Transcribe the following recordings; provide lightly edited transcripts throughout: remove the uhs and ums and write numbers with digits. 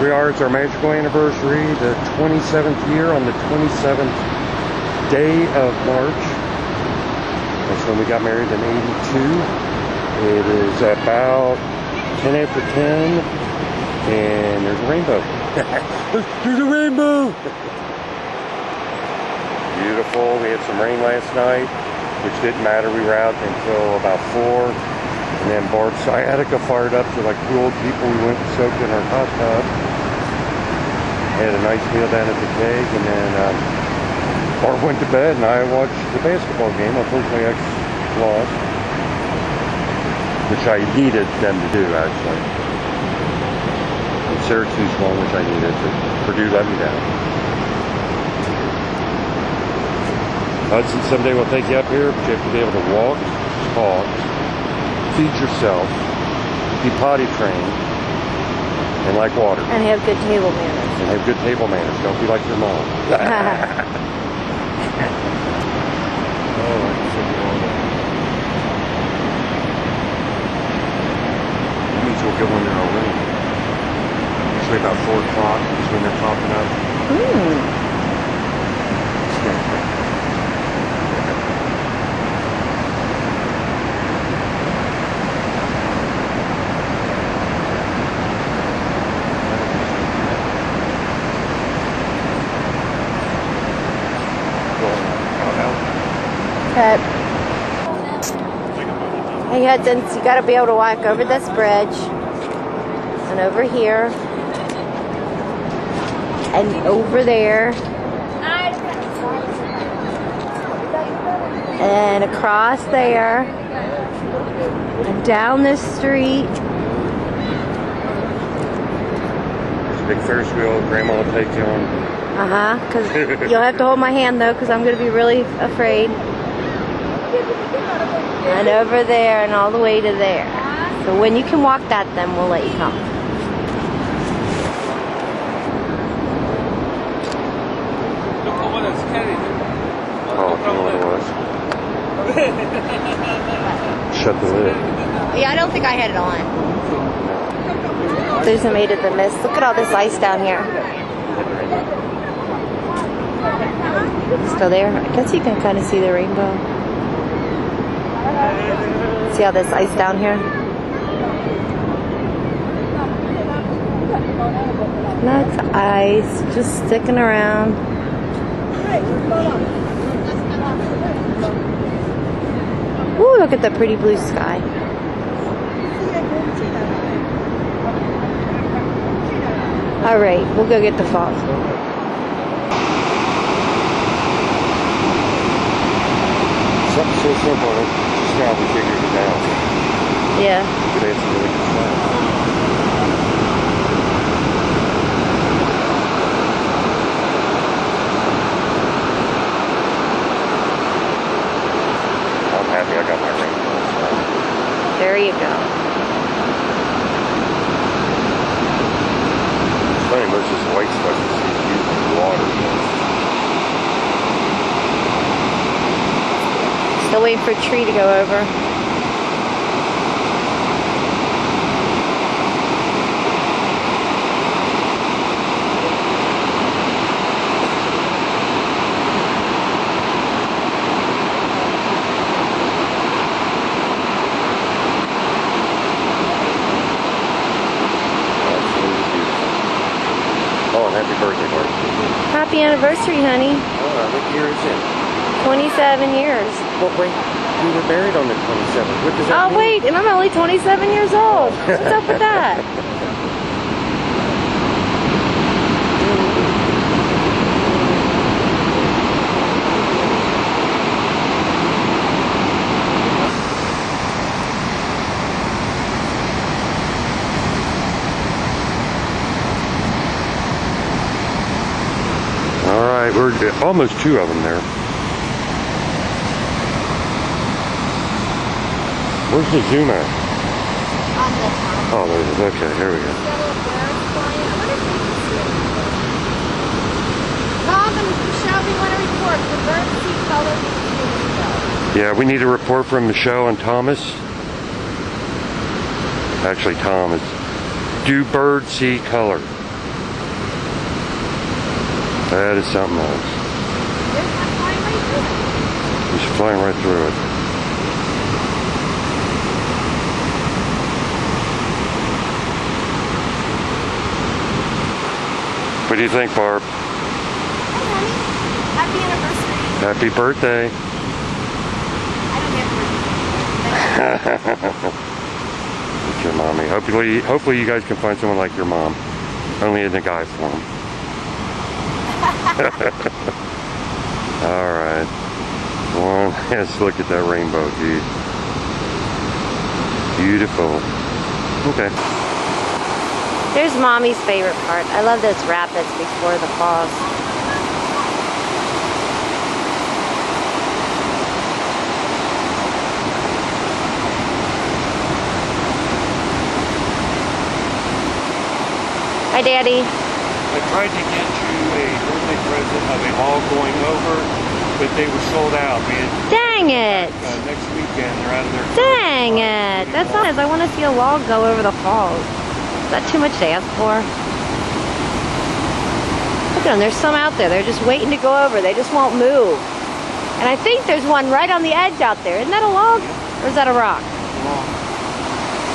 we are. It's our magical anniversary, the 27th year on the 27th day of March. That's when we got married in 82. It is about 10 after 10, and there's a rainbow. There's a rainbow! Beautiful. We had some rain last night, which didn't matter. We were out until about 4. And then Barb's sciatica fired up, so like two old people, we went and soaked in our hot tub. Had a nice meal down at the keg, and then Barb went to bed, and I watched the basketball game. Unfortunately, I lost, which I needed them to do, actually. And Syracuse won, which I needed, but Purdue let me down. Hudson, someday we'll take you up here, but you have to be able to walk, talk, feed yourself, be potty trained, and like water. And have good table manners. And have good table manners. Don't be like your mom. Oh, I can sit here all day. That means we'll get one in our room. Usually about 4 o'clock is when they're popping up. Okay. Hey Hudson, you got to be able to walk over this bridge and over here and over there and across there and down this street. There's a big Ferris wheel. Grandma will take you on. Because you'll have to hold my hand though, because I'm going to be really afraid. And over there and all the way to there. So when you can walk that, then we'll let you come. Oh, you know what it was? Shut the lid. Yeah, I don't think I had it on. There's a Maid of the Mist. Look at all this ice down here. Still there? I guess you can kind of see the rainbow. See all this ice down here? That's ice, just sticking around. Ooh, look at the pretty blue sky. All right, we'll go get the falls. Something so simple, just now we figured it out. Yeah. But it's really good stuff. I'm happy I got my ring. There you go. It's funny, most of this white stuff is used in water. Still waiting for a tree to go over. Oh, and happy birthday, Mark. Happy anniversary, honey. Oh, what year is it? 27 years. Well, wait, we were married on the 27th. What does that mean? Oh, wait, and I'm only 27 years old. What's up with that? All right, we're almost 2 of them there. Where's the zoom at? On this one. Oh, there it is. Okay, here we go. Mom and Shelby want to report the bird seed color. Yeah, we need a report from Michelle and Thomas. Actually, Tom is. Do bird see color? That is something else. He's flying right through it. What do you think, Barb? Hey, honey. Happy anniversary. Happy birthday. I don't have a birthday. Thank you, Mommy. Hopefully you guys can find someone like your mom. Only in the guy form. Alright. Let's look at that rainbow, dude. Beautiful. Okay. There's Mommy's favorite part. I love those rapids before the falls. Hi, Daddy. I tried to get you a birthday present of a hall going over, but they were sold out, man. Dang it! Next weekend, they're out of there. Dang it! That's not. I want to see a log go over the falls. Is that too much to ask for? Look at them. There's some out there. They're just waiting to go over. They just won't move. And I think there's one right on the edge out there. Isn't that a log? Or is that a rock?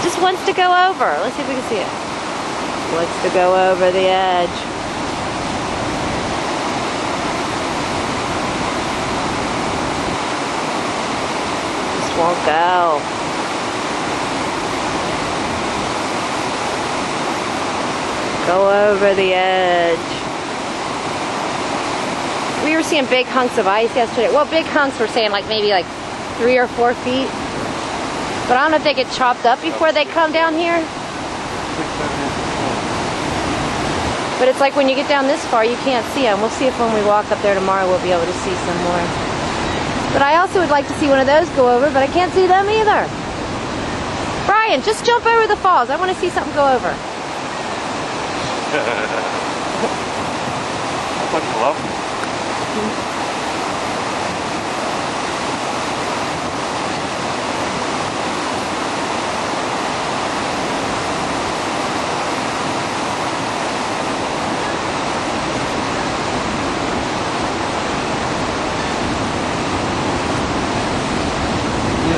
Just wants to go over. Let's see if we can see it. Wants to go over the edge. Just won't go. Go over the edge. We were seeing big hunks of ice yesterday. Well, big hunks we're saying like maybe like 3 or 4 feet. But I don't know if they get chopped up before they come down here. But it's like when you get down this far, you can't see them. We'll see if when we walk up there tomorrow, we'll be able to see some more. But I also would like to see one of those go over, but I can't see them either. Brian, just jump over the falls. I want to see something go over. I fucking love them.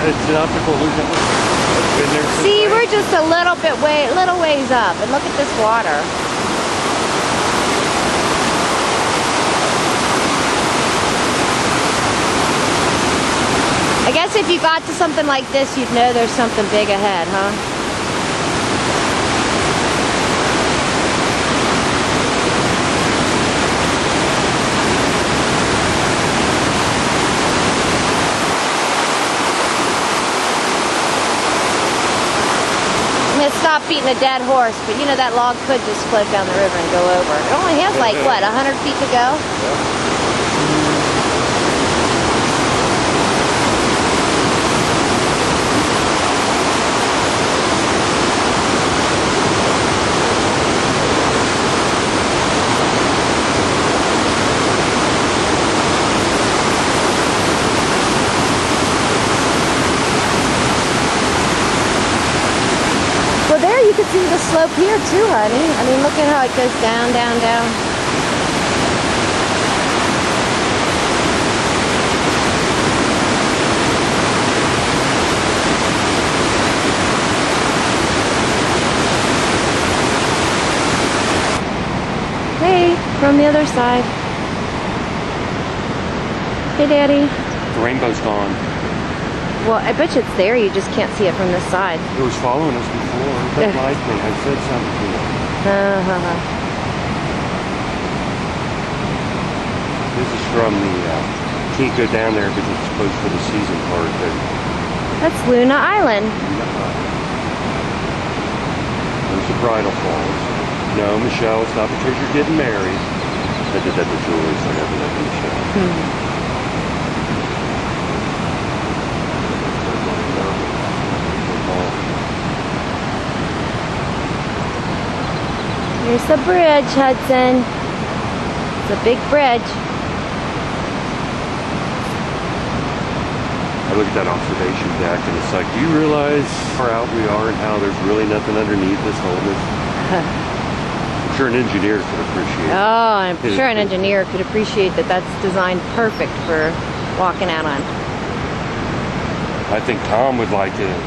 It's an optical illusion. Been there since See, we're just a little ways up, and look at this water. I guess if you got to something like this, you'd know there's something big ahead, huh? Stop beating a dead horse, but you know that log could just float down the river and go over. It only has like, what, 100 feet to go? You can see the slope here too, honey. I mean, look at how it goes down, down, down. Hey, from the other side. Hey, Daddy. The rainbow's gone. Well, I bet you it's there. You just can't see it from this side. It was following us before. It doesn't like me. I said something to it. This is from the, can't go down there because it's closed for the season part. But that's Luna Island. There's the bridal falls. No, Michelle, it's not because you're getting married. I did that to Julie, so I got to do that to Michelle. Here's the bridge, Hudson. It's a big bridge. I look at that observation deck and it's like, do you realize how out we are and how there's really nothing underneath this holding us? sure an engineer could appreciate it. Oh, I'm sure an engineer could appreciate that that's designed perfect for walking out on. I think Tom would like it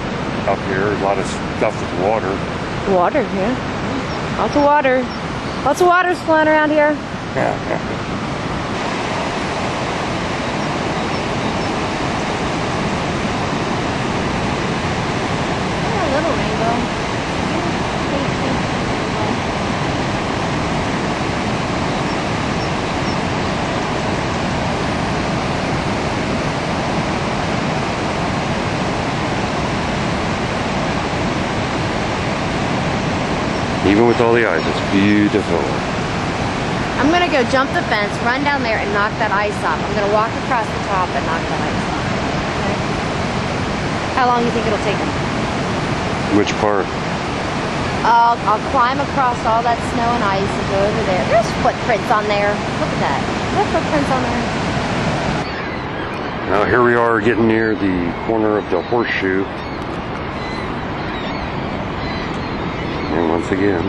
up here. A lot of stuff with water. Water, yeah. Lots of water. Lots of water's flowing around here. Yeah. Oh, a little rainbow. Even with all the ice, it's beautiful. I'm gonna go jump the fence, run down there, and knock that ice off. I'm gonna walk across the top and knock that ice off. Okay? How long do you think it'll take me? Which part? I'll climb across all that snow and ice and go over there. There's footprints on there. Look at that. There are footprints on there. Now here we are getting near the corner of the horseshoe. And once again,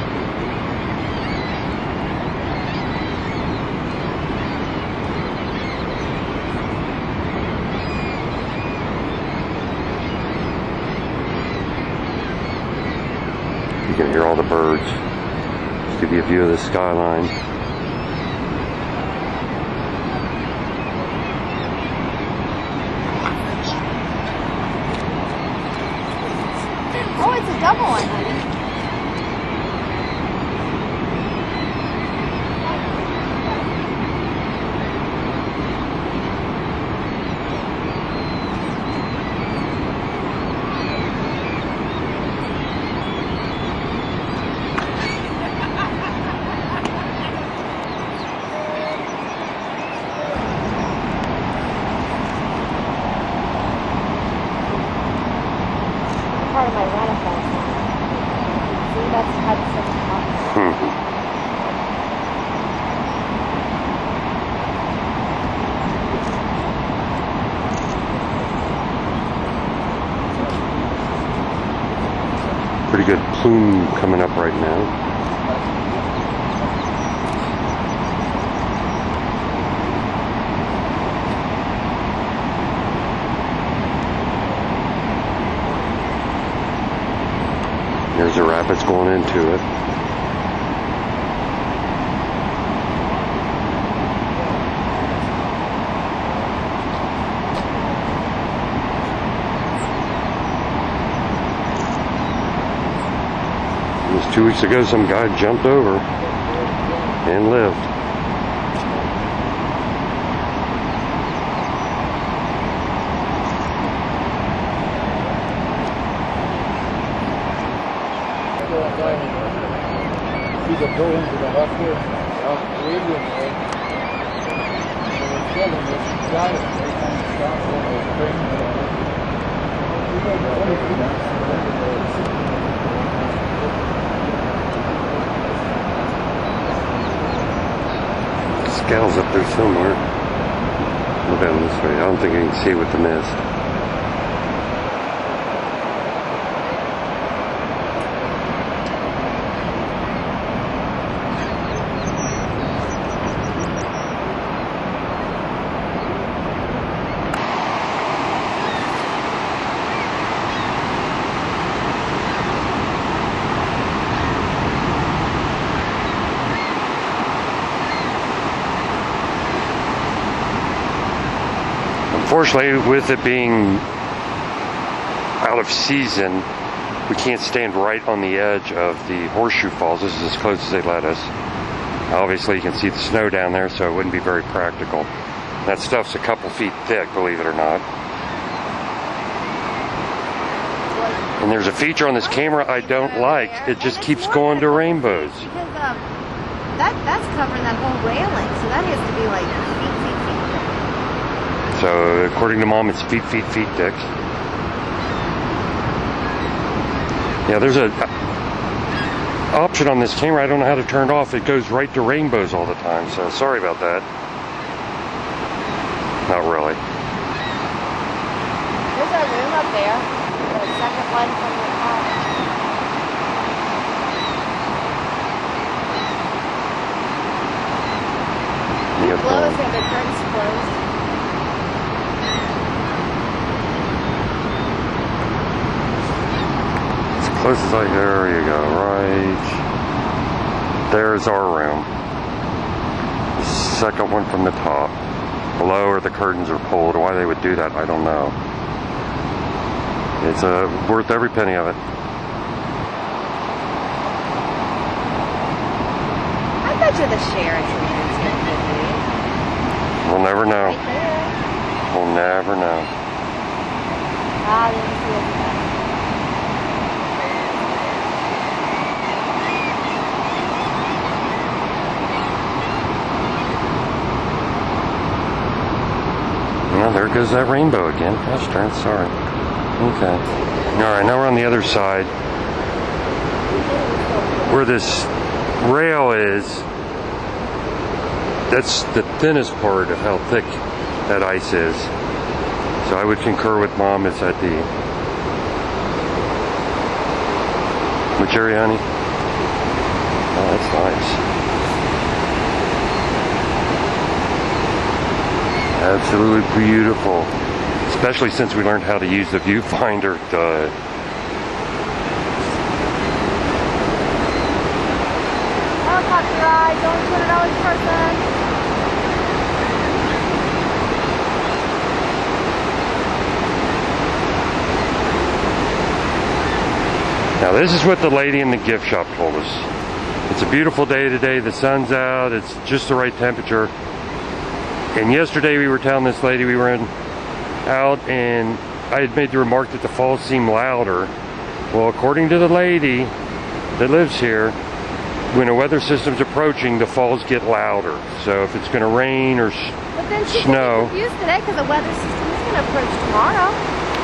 you can hear all the birds. Just give you a view of the skyline. Oh, it's a double one, honey. Part of my Renaissance. See, that's had such a Pretty good plume coming up right now. There's the rapids going into it. It was 2 weeks ago some guy jumped over and lived. See the door into the hospital? William, they were telling us guys they can't stop for the train. Scales up there somewhere. Look down this way. I don't think you can see with the mist. Unfortunately, with it being out of season, we can't stand right on the edge of the Horseshoe Falls. This is as close as they let us. Obviously, you can see the snow down there, so it wouldn't be very practical. That stuff's a couple feet thick, believe it or not. And there's a feature on this camera I don't like. It just keeps going to rainbows. Because that's covering that whole railing, so that has to be like feet thick. So according to Mom, it's feet thick. Yeah, there's a option on this camera. I don't know how to turn it off. It goes right to rainbows all the time. So sorry about that. Not really. There's our room up there. The second one from the top. blow if the curtains closed. As close as there you go, right. There's our room. Second one from the top. Below where the curtains are pulled. Why they would do that, I don't know. It's worth every penny of it. I bet you the Sheraton is going to be. We'll never know. Right there. We'll never know. Ah, let me see it. Well, there goes that rainbow again. Gosh darn, sorry. Okay. Alright, now we're on the other side. Where this rail is, that's the thinnest part of how thick that ice is. So I would concur with Mom, it's at the... Which area, honey? Oh, that's nice. Absolutely beautiful. Especially since we learned how to use the viewfinder. Helicopter ride, only $200 per person. Now this is what the lady in the gift shop told us. It's a beautiful day today, the sun's out, it's just the right temperature. And yesterday we were telling this lady we were out and I had made the remark that the falls seemed louder. Well, according to the lady that lives here, when a weather system's approaching, the falls get louder. So if it's going to rain or But then she's snow, confused today because the weather system is going to approach tomorrow.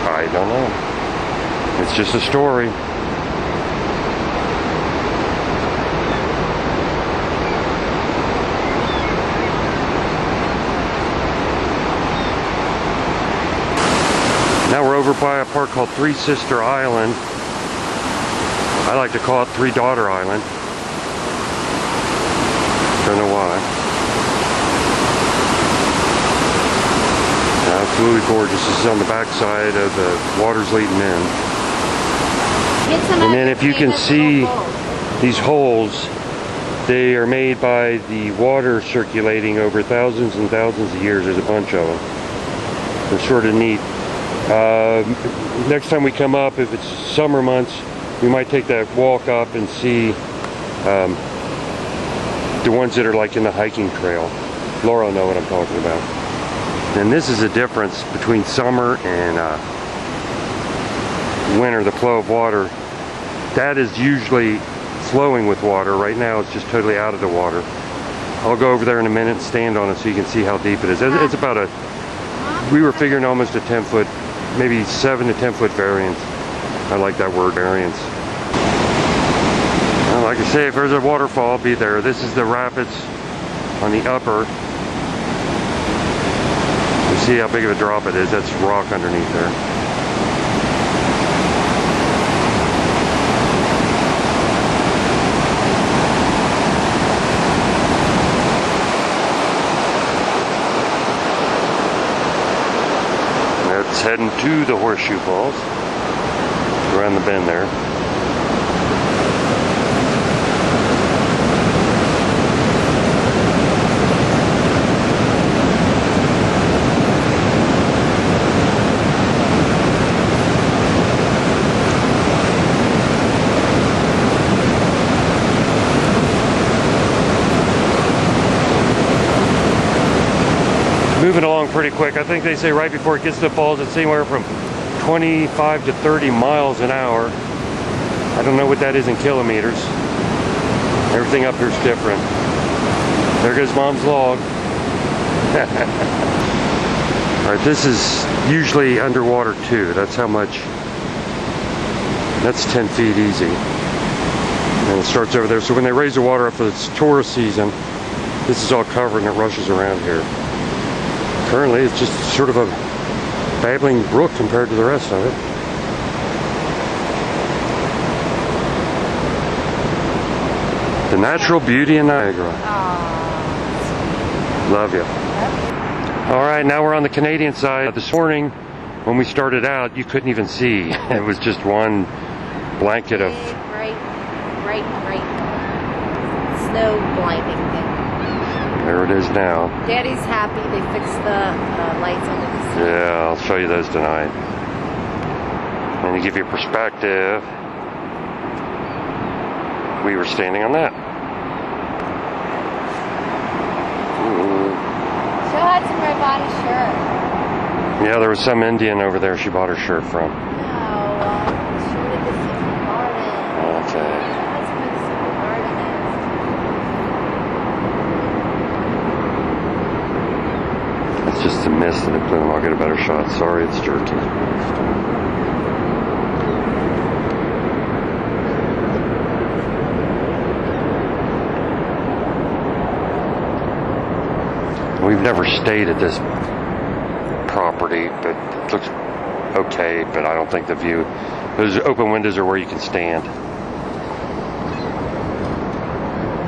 I don't know. It's just a story. Now we're over by a park called Three Sister Island. I like to call it Three Daughter Island. Don't know why. Absolutely gorgeous. This is on the backside of the water's leading in. And then if you can see these holes, they are made by the water circulating over thousands and thousands of years. There's a bunch of them. They're sort of neat. Next time we come up, if it's summer months, we might take that walk up and see the ones that are like in the hiking trail. Laura will know what I'm talking about. And this is the difference between summer and winter, the flow of water. That is usually flowing with water. Right now it's just totally out of the water. I'll go over there in a minute and stand on it so you can see how deep it is. It's about we were figuring almost a 10-foot, maybe 7 to 10 foot variance. I like that word, variance. Well, like I say, if there's a waterfall, I'll be there. This is the rapids on the upper. You see how big of a drop it is. That's rock underneath there. It's heading to the Horseshoe Falls. Around the bend there. Moving along pretty quick. I think they say right before it gets to the falls it's anywhere from 25 to 30 miles an hour. I don't know what that is in kilometers. Everything up here is different. There goes Mom's log. Alright, this is usually underwater too. That's how much. That's 10 feet easy. And it starts over there. So when they raise the water up for its tourist season, this is all covered and it rushes around here. Currently, it's just sort of a babbling brook compared to the rest of it. The natural beauty in Niagara. Love you. All right, now we're on the Canadian side. This morning, when we started out, you couldn't even see. It was just one blanket of... Bright snow blinding thing. There it is now. Daddy's happy they fixed the lights on the casino. Yeah, I'll show you those tonight. And to give you perspective, we were standing on that. She had some red body shirt. Yeah, there was some Indian over there she bought her shirt from. No, she wanted the secret garden. Okay. That's where the secret garden is. It's just the mist in the plume. I'll get a better shot. Sorry, it's jerky. We've never stayed at this property, but it looks okay, but I don't think the view... Those open windows are where you can stand.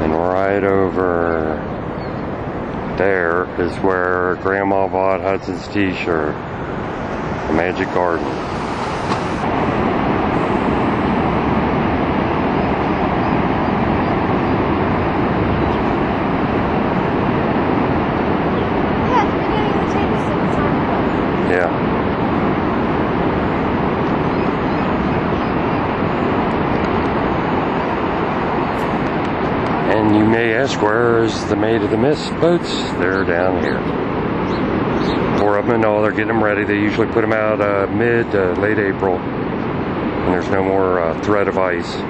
And right over there is where Grandma bought Hudson's t-shirt. The Magic Garden. Yeah. And you may ask, where is the Maid of the Mist boats? They're down here. 4 of them and all, they're getting them ready. They usually put them out mid to late April. And there's no more threat of ice.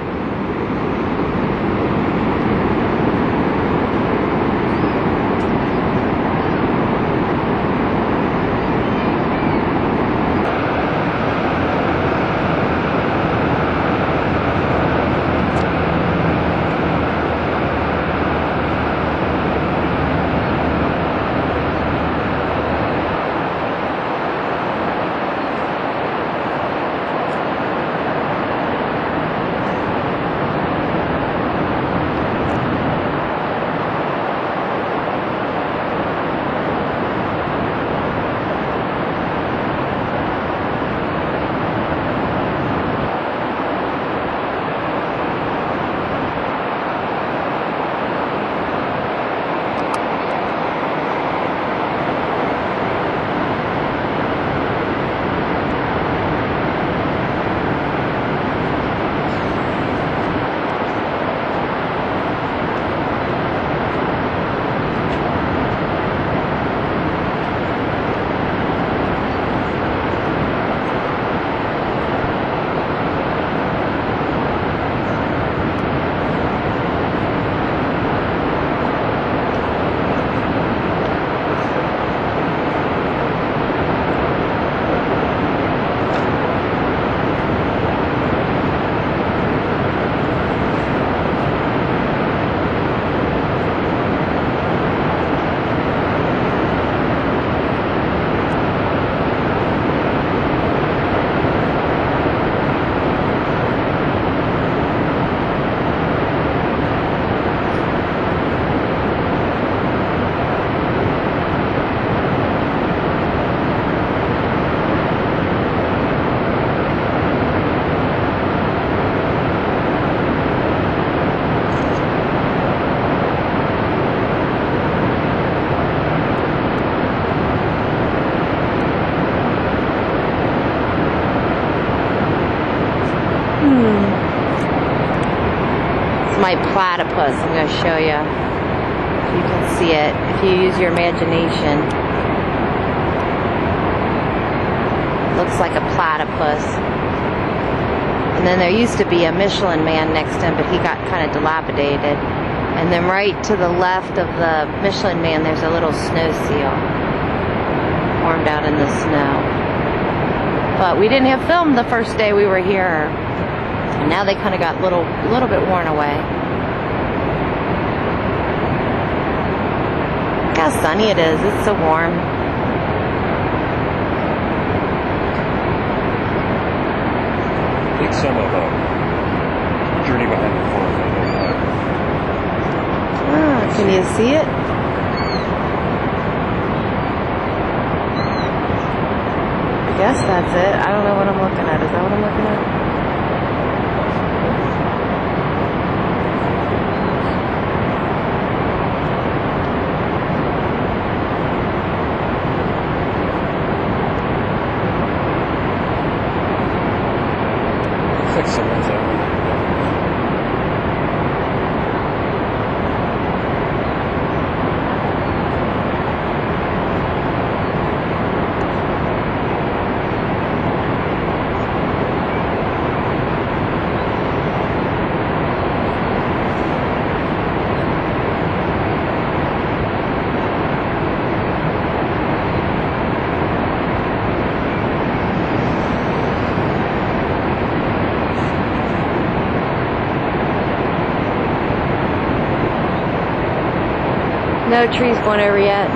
My platypus, I'm going to show you. You can see it if you use your imagination. Looks like a platypus. And then there used to be a Michelin Man next to him, but he got kind of dilapidated. And then right to the left of the Michelin Man, there's a little snow seal formed out in the snow. But we didn't have film the first day we were here. And now they kind of got a little bit worn away. Look how sunny it is. It's so warm. I think some of Journey Behind the Forest. Ah, can you see it? guess that's it. I don't know what I'm looking at. Is that what I'm looking at? Looks like someone's out. No trees going over yet.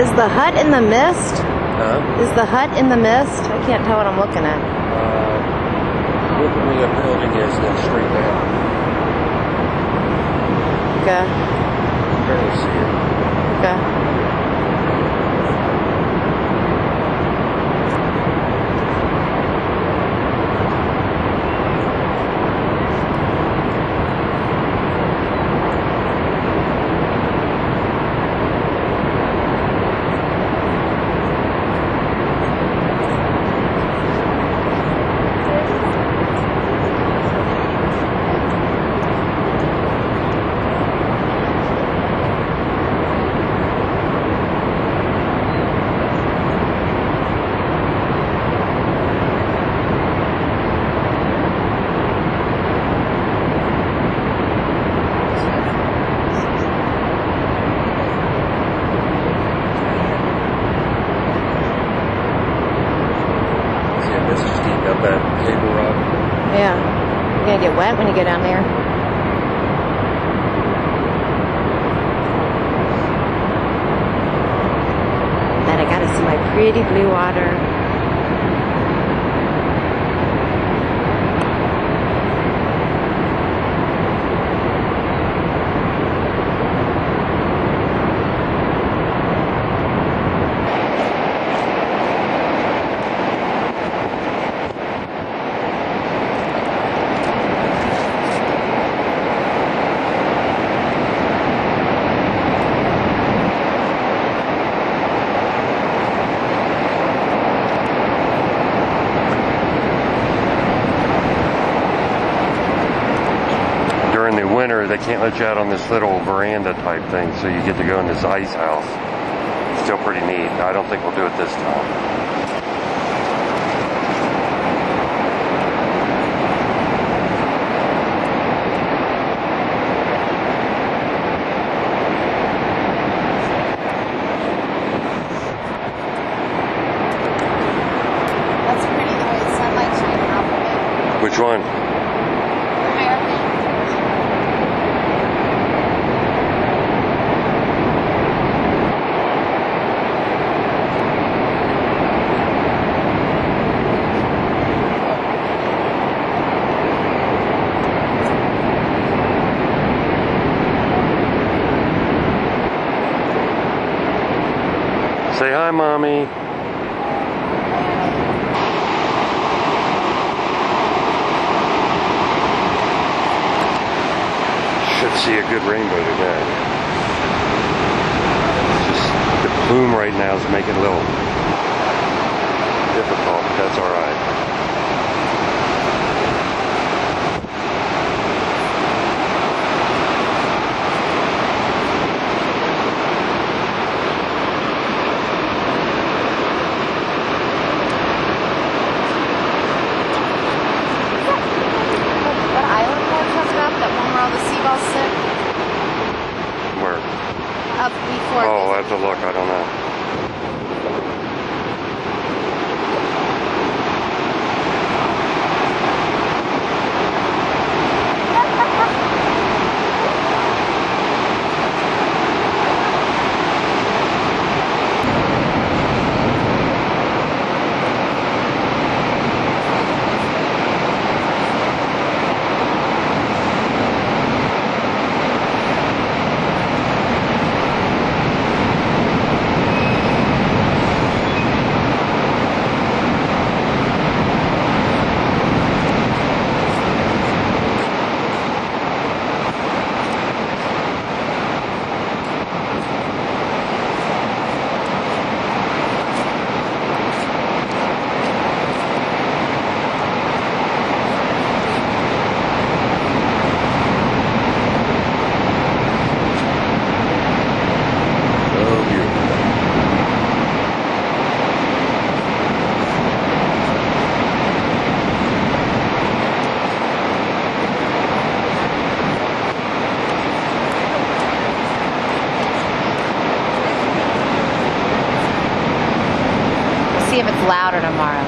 Is the hut in the mist? Huh? Is the hut in the mist? I can't tell what I'm looking at. Look where the building is, then straight down. Okay. Barely see it. Okay. Up that cable rock. Yeah. You're gonna get wet when you go down there. Then I gotta see my pretty blue water. During the winter, they can't let you out on this little veranda type thing, so you get to go in this ice house. Still pretty neat. I don't think we'll do it this time. That's pretty the way the sunlight's shining off of it. Which one? Say hi, Mommy. Should see a good rainbow today. Just the plume right now is making it a little difficult, but that's all right. Where? Up before. Oh, I have to look. I don't know. tomorrow.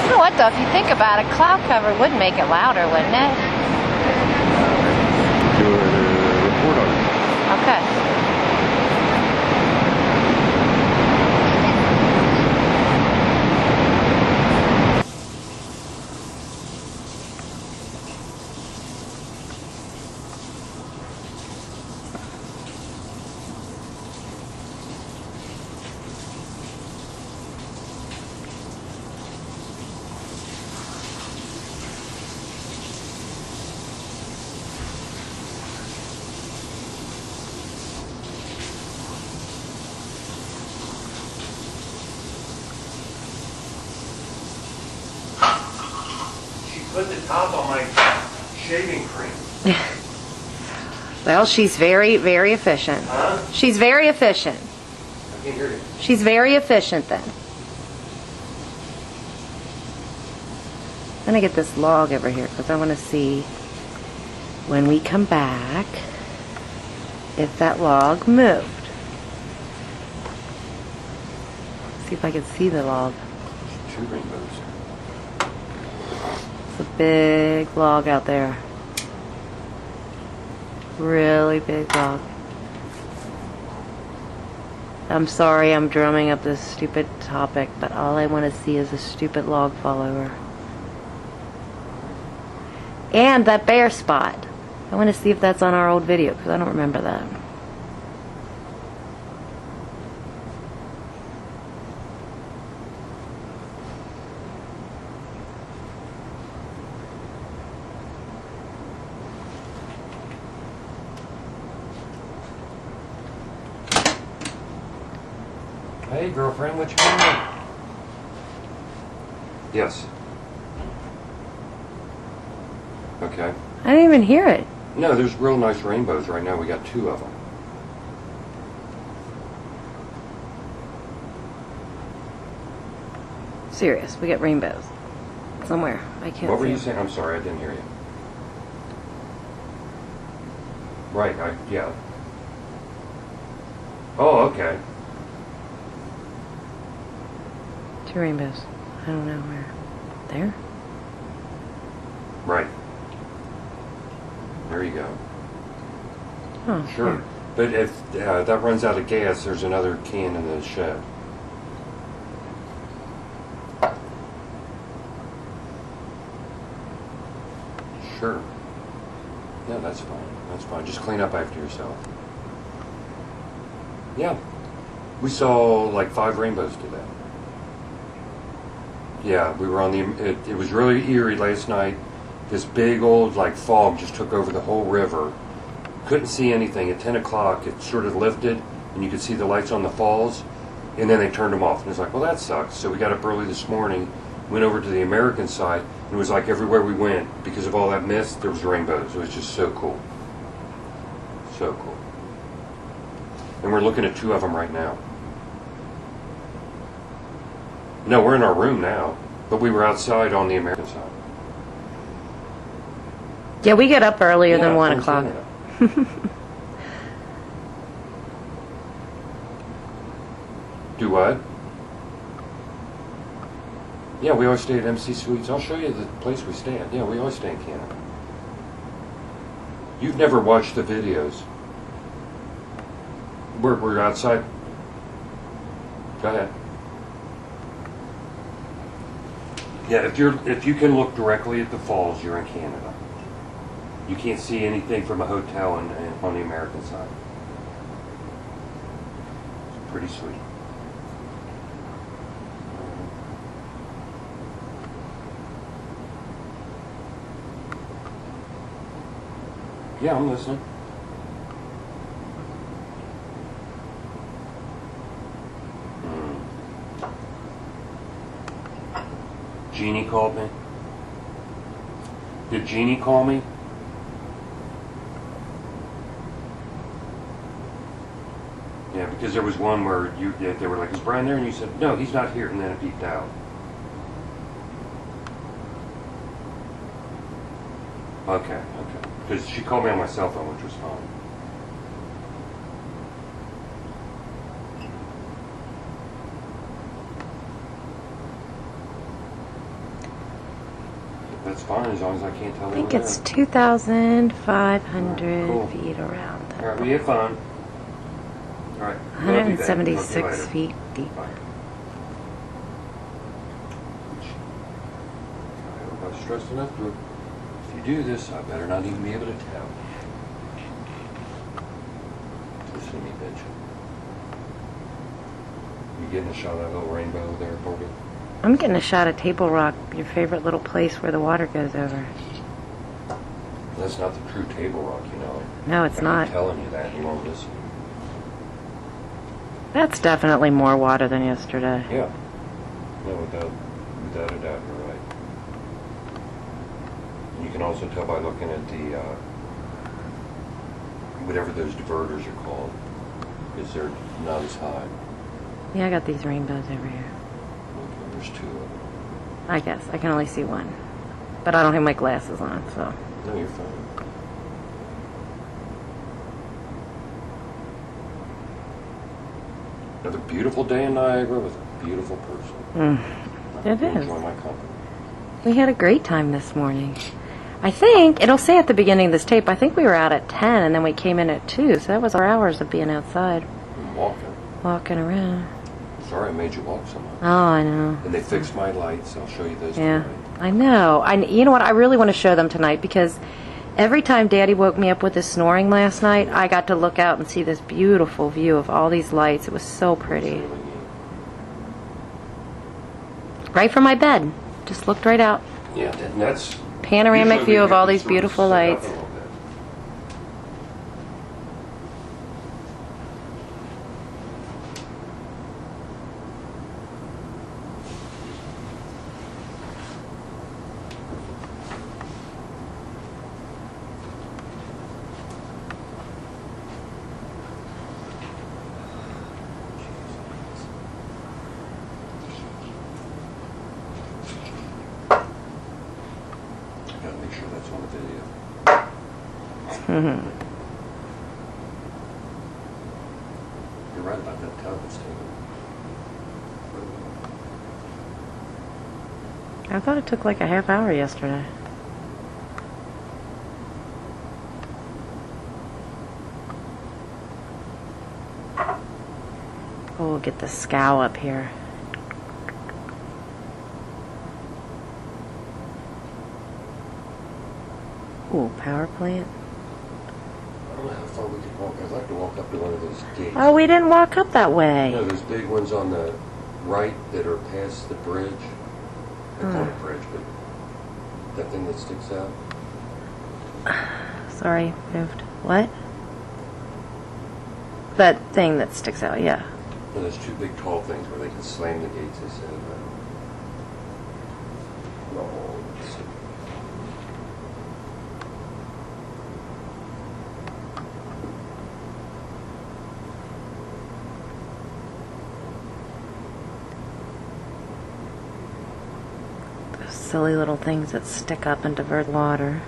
So what though, if you think about it, cloud cover would make it louder, wouldn't it? Do a report on it. Okay. Put the top on my shaving cream. Well, she's very, very efficient. Huh? She's very efficient. I can't hear you. She's very efficient then. I'm gonna get this log over here because I want to see when we come back if that log moved. See if I can see the log. Two rainbows. It's a big log out there. Really big log. I'm sorry I'm drumming up this stupid topic, but all I want to see is a stupid log fall over. And that bare spot. I want to see if that's on our old video, because I don't remember that. Hey, girlfriend, what you doing? Yes. Okay. I didn't even hear it. No, there's real nice rainbows right now. We got two of them. Serious, we get rainbows. Somewhere. I can't What were see you them. saying? I'm sorry, I didn't hear you. Right, yeah. Oh, okay. Two rainbows. I don't know where. There? Right. There you go. Oh, Sure. here. But if that runs out of gas, there's another can in the shed. Sure. Yeah, that's fine. That's fine. Just clean up after yourself. Yeah. We saw like 5 rainbows today. Yeah, we were on the. It was really eerie last night. This big old like fog just took over the whole river. Couldn't see anything. At 10 o'clock, it sort of lifted, and you could see the lights on the falls, and then they turned them off. And it's like, well, that sucks. So we got up early this morning, went over to the American side, and it was like everywhere we went, because of all that mist, there was rainbows. It was just so cool. So cool. And we're looking at 2 of them right now. No, we're in our room now, but we were outside on the American side. Yeah, we get up earlier than Yeah, 1 I'm o'clock. saying that. Do what? Yeah, we always stay at MC Suites. I'll show you the place we stay at. Yeah, we always stay in Canada. You've never watched the videos. We're outside. Go ahead. Yeah, if you can look directly at the falls, you're in Canada. You can't see anything from a hotel on the American side. It's pretty sweet. Yeah, I'm listening. Jeannie called me. Did Jeannie call me? Yeah, because there was one where they were like, "Is Brian there?" And you said, "No, he's not here," and then it beeped out. Okay, okay. Because she called me on my cell phone, which was fine. That's fine as long as I can't tell I them. think it's 2,500 Cool. feet around All there. right, we had fun. All right. love you, babe. Talk to you 176 later. feet deep. Bye. I hope I was stressed enough to. If you do this, I better not even be able to tell. Listen to me, bitch. You getting a shot of that little rainbow there, Bobby? I'm getting a shot of Table Rock, your favorite little place where the water goes over. That's not the true Table Rock, you know. No, it's I not. keep telling you that, and you won't listen. That's definitely more water than yesterday. Yeah. No, without a doubt, you're right. And you can also tell by looking at the, whatever those diverters are called, because they're not as high. Yeah, I got these rainbows over here. Okay, there's two of them. I guess. I can only see one. But I don't have my glasses on, so. No, you're fine. Another beautiful day in Niagara with a beautiful person. It is. Enjoy my company. We had a great time this morning. I think, it'll say at the beginning of this tape, I think we were out at 10 and then we came in at 2, so that was our hours of being outside, I'm walking. walking around. Sorry I made you walk so much. Oh, I know. And they fixed my lights. I'll show you those Yeah, tonight. I know. You know what? I really want to show them tonight because every time Daddy woke me up with his snoring last night, I got to look out and see this beautiful view of all these lights. It was so It's pretty. really neat. Right from my bed. Just looked right out. Yeah, and that's Panoramic usually view we of have all to these sort of beautiful sit up a lights. little bit. Gotta make sure that's on the video. You're right about that tub that's taken. I thought it took like a half hour yesterday. Oh, we'll get the scow up here. Ooh, power plant. I don't know how far we could walk. I'd like to walk up to one of those gates. Oh, we didn't walk up that You way. know those big ones on the right that are past the bridge? I call it a bridge, but that thing that sticks out. Sorry, moved. What? That thing that sticks out, yeah. You know, those two big tall things where they can slam the gates, they said. No, it's- Those silly little things that stick up and divert water.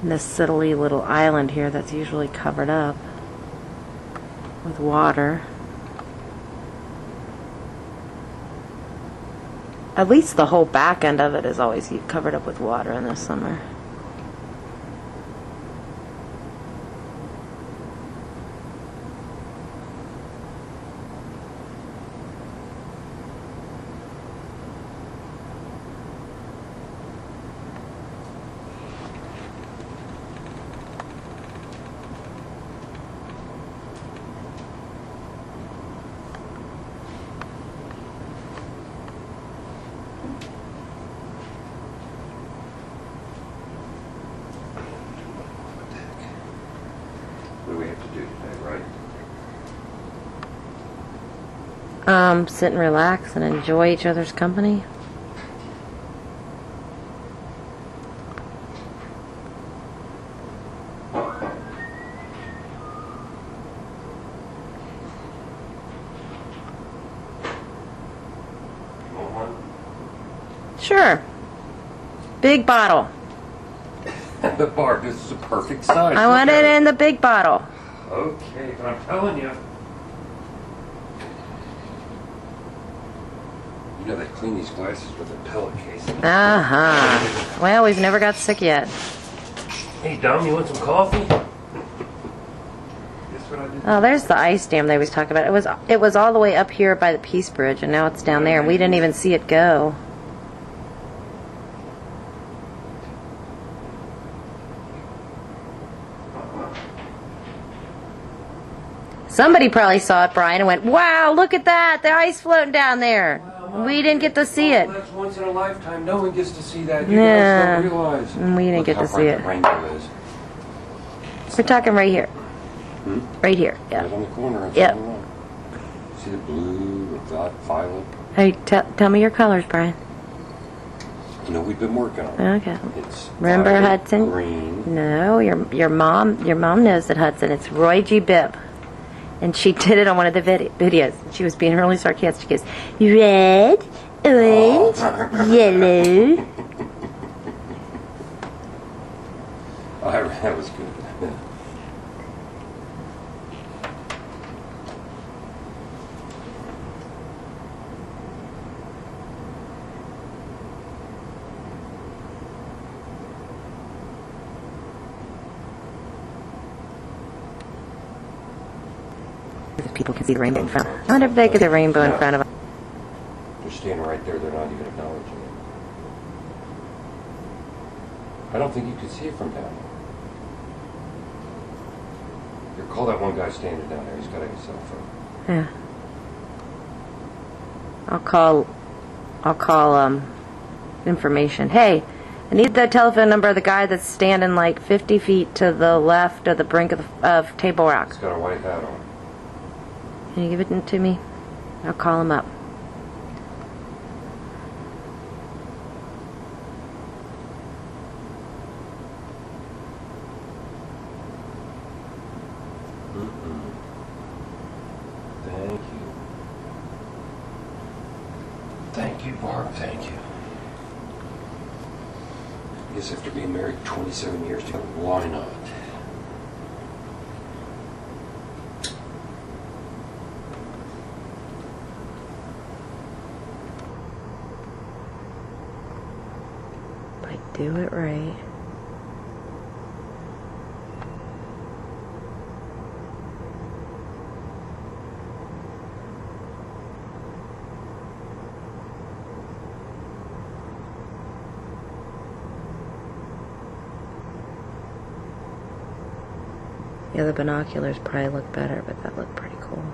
And this silly little island here that's usually covered up with water. At least the whole back end of it is always covered up with water in the summer. What do we have to do today, right? Sit and relax and enjoy each other's company. You want one? Sure. Big bottle. But Barb, this is a perfect size. I want it in the big bottle. Okay, but I'm telling you. You know they clean these glasses with a pellet case. Uh-huh. Well, we've never got sick yet. Hey, Dom, you want some coffee? Guess what I did? Oh, there's the ice dam they was talking about. It was all the way up here by the Peace Bridge, and now it's down there, and we didn't even see it go. Somebody probably saw it, Brian, and went, "Wow, look at that! The ice floating down there." Well, We didn't get to see it. That's once in a lifetime. No one gets to see that. You Yeah. guys don't realize. And we didn't Look get how to see bright it. the rainbow is. We're talking right here. Hmm? Right here, yeah. Right on the corner. It's Yep. on the line. See the blue or violet? Hey, tell me your colors, Brian. You know, we've been working on it. Okay. It's Remember violet, Hudson? green. No, your mom knows that Hudson. It's Roy G. Bibb. And she did it on one of the videos. She was being really sarcastic. She goes, red, orange, yellow. That was good. If people can see the rainbow in front. I wonder if they could see the rainbow in front of them. They're standing right there. They're not even acknowledging it. I don't think you could see it from down there. Here, call that one guy standing down there. He's got a cell phone. Yeah. I'll call information. Hey, I need the telephone number of the guy that's standing like 50 feet to the left of the brink of Table Rock. He's got a white hat on. Can you give it to me? I'll call him up. Thank you. Thank you, Barb. Thank you. I guess after being married 27 years, why not? Do it right. Yeah, the binoculars probably look better, but that looked pretty cool.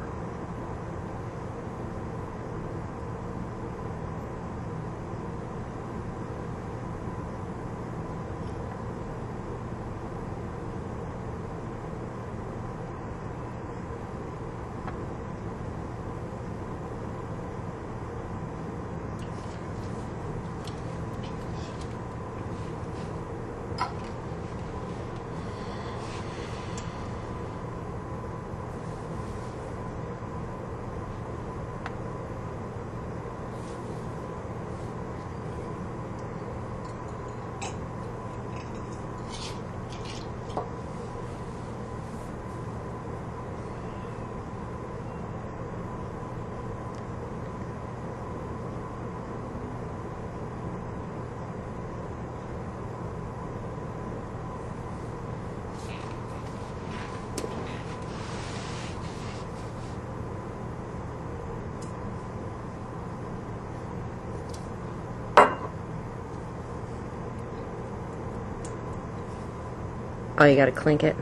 Oh, you gotta clink it.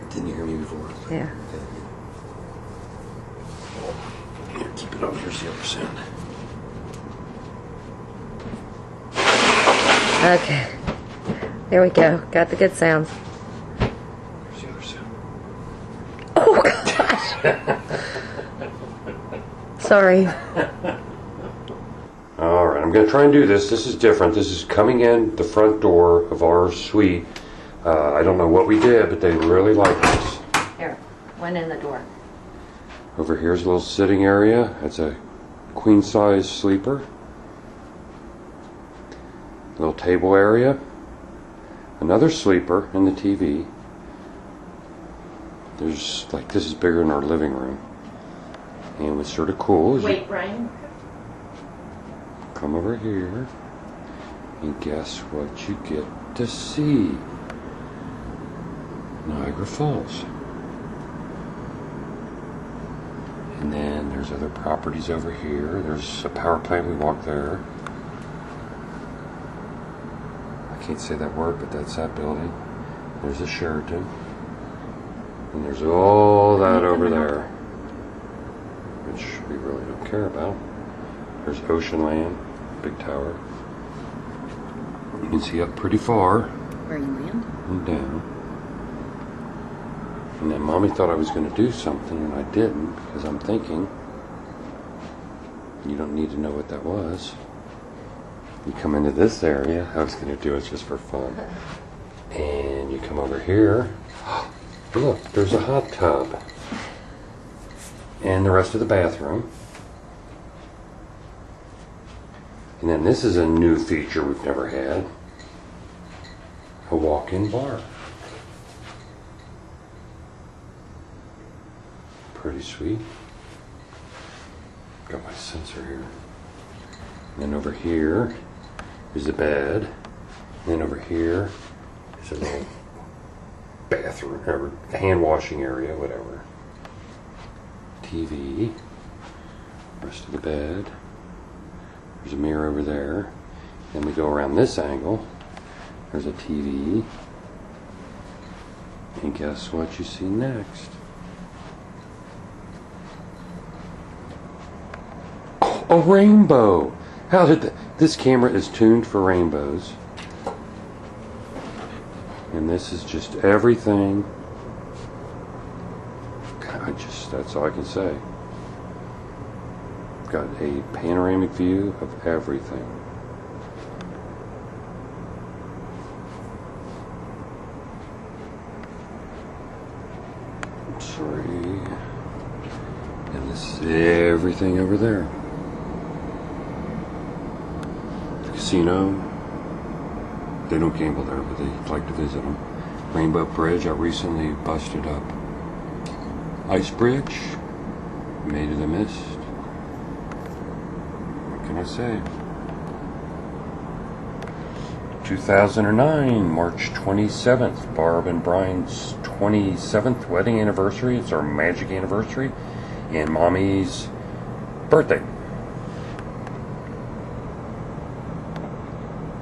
Didn't you hear me before? Yeah. Here, keep it up. Here's the other sound. Okay. There we go. Got the good sounds. Here's the other sound. Oh, gosh. Sorry. All right, I'm going to try and do this. This is different. This is coming in the front door of our suite. I don't know what we did, but they really like this. Here, went in the door. Over here's a little sitting area. It's a queen-size sleeper. Little table area. Another sleeper and the TV. There's like, this is bigger than our living room. And what's sort of cool is Wait, Brian. come over here and guess what you get to see? Niagara Falls. And then there's other properties over here. There's a power plant, we walk there. I can't say that word, but that's that building. There's a Sheraton. And there's all that over there, which we really don't care about. There's Ocean Land, big tower. You can see up pretty far. Where you land? And down. And then Mommy thought I was going to do something, and I didn't, because I'm thinking, you don't need to know what that was. You come into this area, I was going to do it just for fun. And you come over here, look, there's a hot tub. And the rest of the bathroom. And then this is a new feature we've never had. A walk-in bar. Pretty sweet. Got my sensor here. And then over here is the bed. And then over here is a little bathroom, or hand washing area, whatever. TV. Rest of the bed. There's a mirror over there. Then we go around this angle. There's a TV. And guess what you see next? A rainbow! How did this camera is tuned for rainbows. And this is just everything. God, that's all I can say. Got a panoramic view of everything. Sorry. And this is everything over there. The casino. They don't gamble there, but they like to visit them. Rainbow Bridge, I recently busted up. Ice Bridge, Maid of the Mist. What can I say? 2009, March 27th, Barb and Brian's 27th wedding anniversary. It's our magic anniversary, and Mommy's birthday.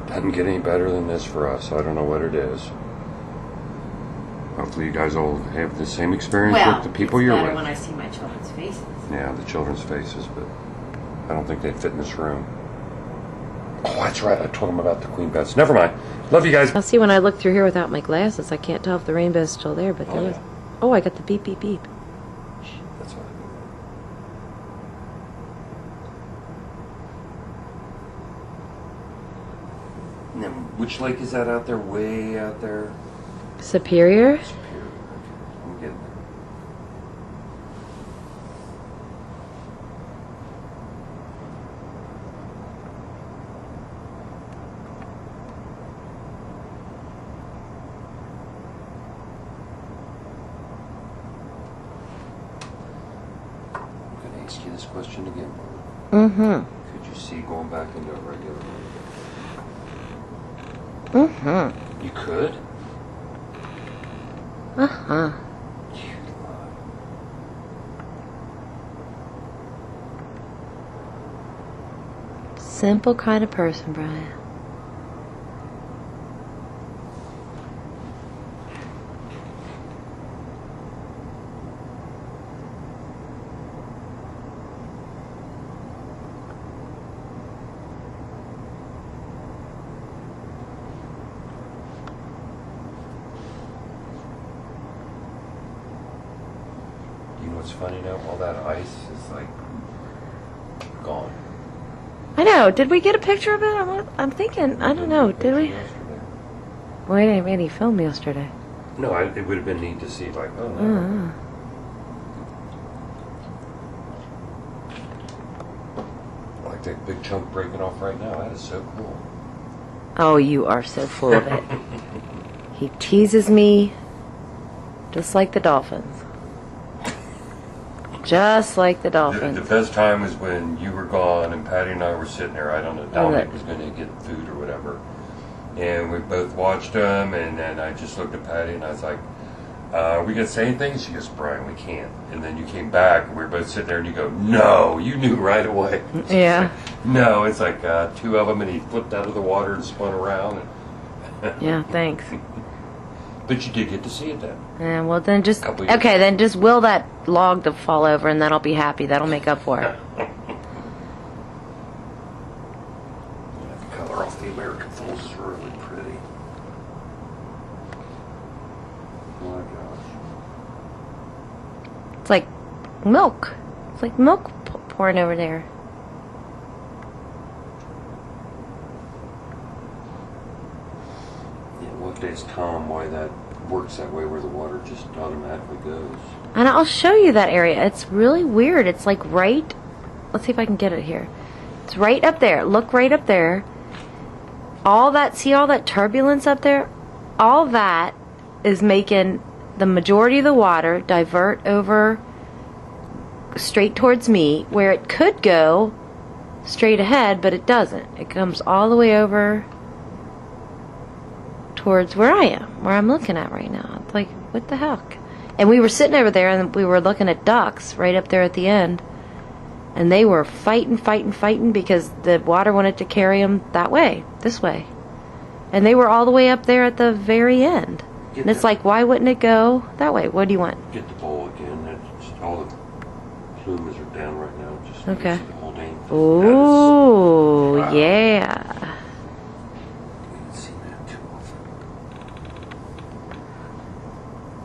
Doesn't get any better than this for us. I don't know what it is. Hopefully you guys all have the same experience with the people you're with. When I see my children's faces. Yeah, the children's faces, but I don't think they'd fit in this room. Oh, that's right. I told them about the queen beds. Never mind. Love you guys. I'll see when I look through here without my glasses. I can't tell if the rainbow's still there, but there was. Yeah. Oh, I got the beep, beep, beep. That's right. And then, which lake is that out there? Way out there? Superior? Superior. I'm getting there. I'm going to ask you this question again. Mm-hmm. Could you see going back into a regular room? Mm-hmm. You could? Uh-huh. You lie. Simple kind of person, Brian. You know what's funny now? All that ice is like gone. I know. Did we get a picture of it? I'm thinking. I don't know. Did we? Yesterday. Why didn't any film yesterday? No, it would have been neat to see, like, oh no. Uh-huh. Like that big chunk breaking off right now. That is so cool. Oh, you are so full of it. He teases me just like the dolphins. Just like the dolphins. The best time was when you were gone and Patty and I were sitting there. I don't know, Dominic was going to get food or whatever. And we both watched them, and then I just looked at Patty and I was like, we going to say anything? She goes, Brian, we can't. And then you came back, and we were both sitting there, and you go, no, you knew right away. Yeah. Like, no, it's like two of them, and he flipped out of the water and spun around. And Yeah, thanks. But you did get to see it then. Yeah, well then just, Couple years. okay, then just will that log to fall over and then I'll be happy. That'll make up for it. The color off the American Falls is really pretty. Oh my gosh. It's like milk. It's like milk pouring over there. Yeah, we'll have to ask Tom why that works that way, where the water just automatically goes. And I'll show you that area. It's really weird. It's like right, let's see if I can get it here. It's right up there. Look right up there. All that, see all that turbulence up there? All that is making the majority of the water divert over straight towards me, where it could go straight ahead, but it doesn't. It comes all the way over towards where I am, where I'm looking at right now. It's like, what the heck? And we were sitting over there and we were looking at ducks right up there at the end, and they were fighting because the water wanted to carry them that way, this way. And they were all the way up there at the very end. And it's like, why wouldn't it go that way? What do you want? Get the bowl again. It's all the plumes are down right now. Just so you Okay. can see the whole dang thing. Ooh, Wow. yeah. You haven't seen that too often.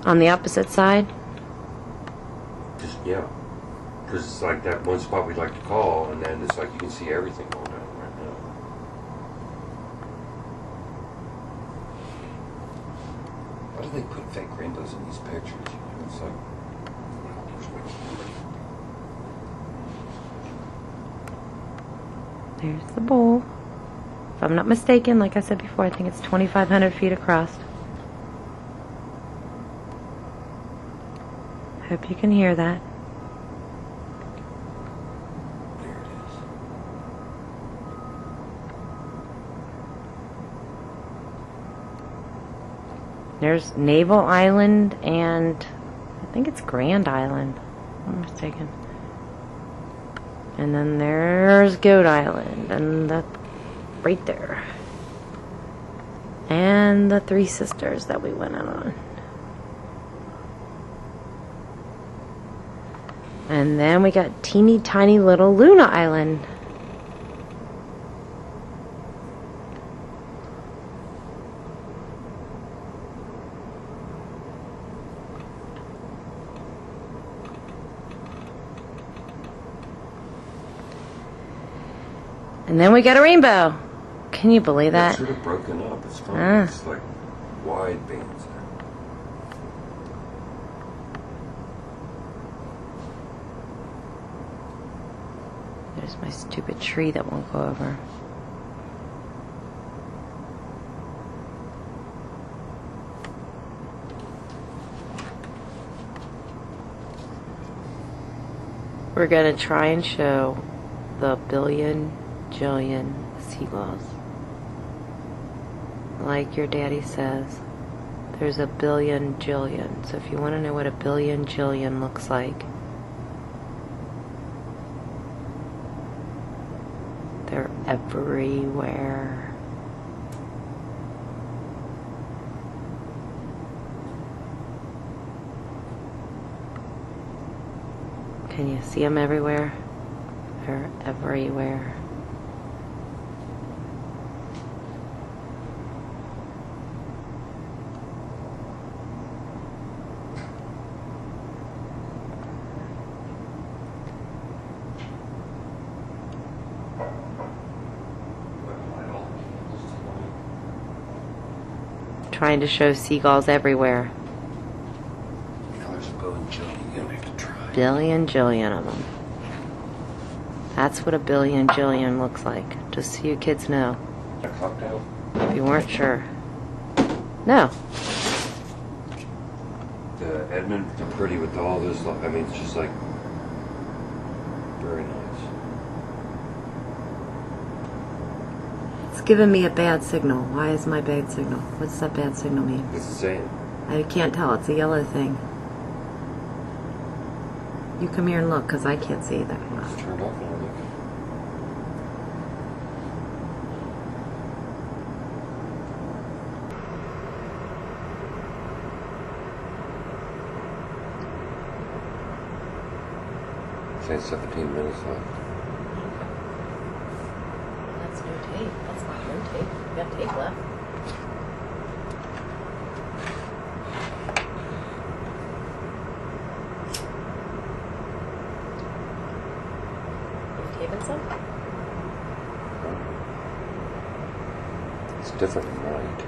On the opposite side? Just, yeah. Because it's like that one spot we'd like to call, and then it's like you can see everything going down right now. Why do they put fake rainbows in these pictures? You know, it's like, where's my camera? There's the bowl. If I'm not mistaken, like I said before, I think it's 2,500 feet across. Hope you can hear that. There it is. There's Naval Island and I think it's Grand Island. If I'm not mistaken. And then there's Goat Island, and that right there. And the Three Sisters that we went out on. And then we got teeny tiny little Luna Island. And then we got a rainbow. Can you believe that? It's sort of broken up. It's fun. Ah. It's like wide bands there. There's my stupid tree that won't go over. We're going to try and show the billion jillion seagulls. Like your daddy says, there's a billion jillion. So if you want to know what a billion jillion looks like, they're everywhere. Can you see them everywhere? They're everywhere. Trying to show seagulls everywhere. There's a billion jillion. You're gonna have to try. Billion jillion of them. That's what a billion jillion looks like. Just so you kids know. A cocktail? If you weren't sure. No. The Edmonds are pretty with all this. I mean, it's just like very nice. It's giving me a bad signal. Why is my bad signal? What's that bad signal mean? It's the same. I can't tell. It's a yellow thing. You come here and look, because I can't see that. It's turned off and I'll look. Saying 17 minutes left. That's no tape. That's not no tape. You got tape left. You taping some? It's different than white.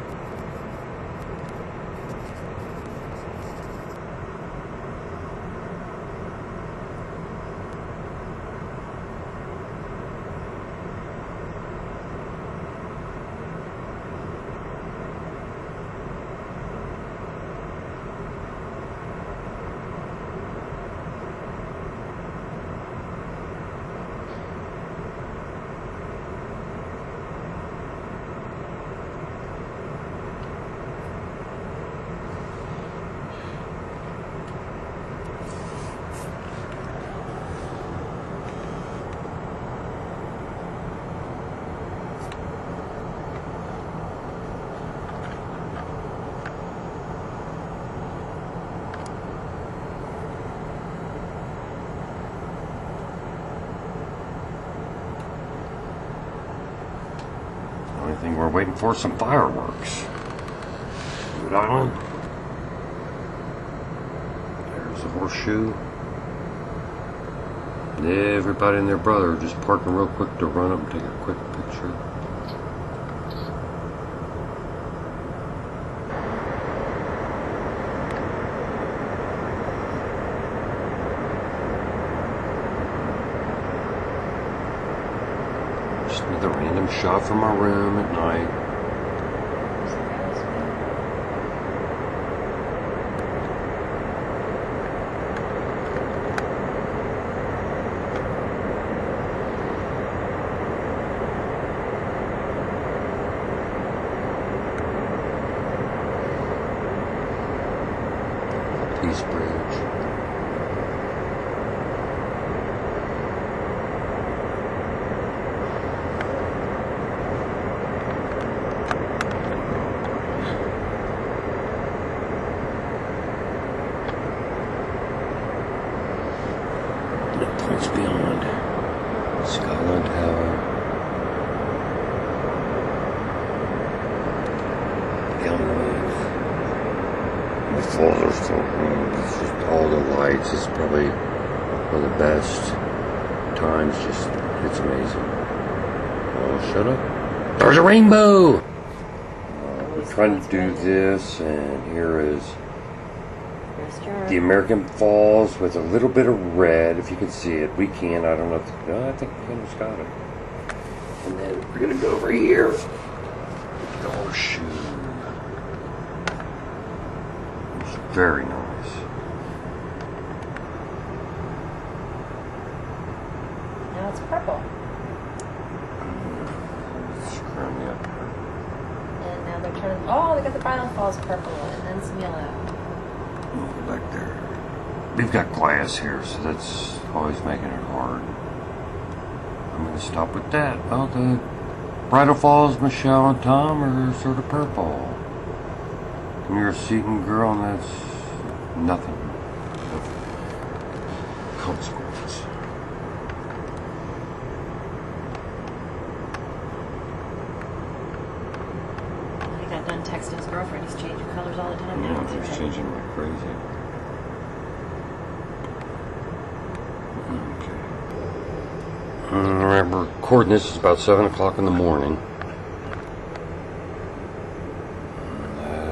Only thing we're waiting for is some fireworks. Good Island. There's a horseshoe. And everybody and their brother are just parking real quick to run up and take a quick picture. Just another random shot from our room at night. Peace Bridge. The points beyond Scotland Tower. Galway. The falls are so it's just all the lights. It's probably one of the best times. Just it's amazing. Oh, shut up! There's a rainbow. We're trying to do this, and here is the American Falls with a little bit of red. If you can see it, we can. I don't know. I think Ken's got it. And then we're gonna go over here. The horseshoe. Very nice. Now it's purple. Screw me up. And now they're turning. Oh, they got the Island Falls purple and then some yellow. Oh, back there. We've got glass here, so that's always making it hard. I'm going to stop with that. Oh, the Bridal Falls, Michelle and Tom are sort of purple. And you're a Seton girl, and that's nothing of consequence. He got done texting his girlfriend. He's changing colors all the time now. Yeah, it's changing like crazy. Okay. Remember, recording this is about 7 o'clock in the morning.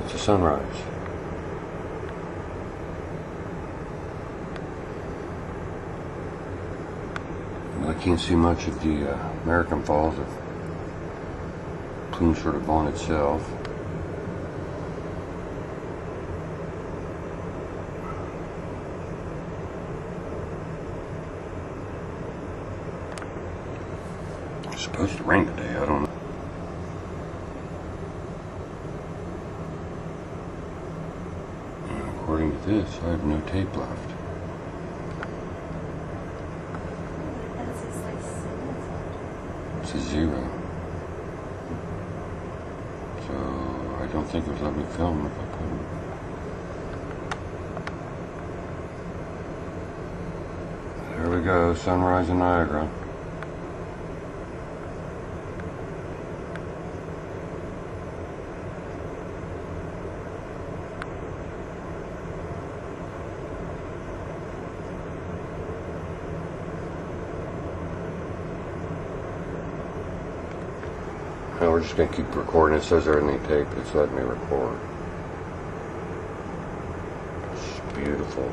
It's a sunrise. Well, I can't see much of the American Falls. plume sort of on itself. It's supposed to rain today, I don't know. And according to this, I have no tape left. It's a 0. So I don't think it would let me film if I couldn't. There we go, sunrise in Niagara. No, we're just going to keep recording. It says there in the tape, it's letting me record. It's beautiful.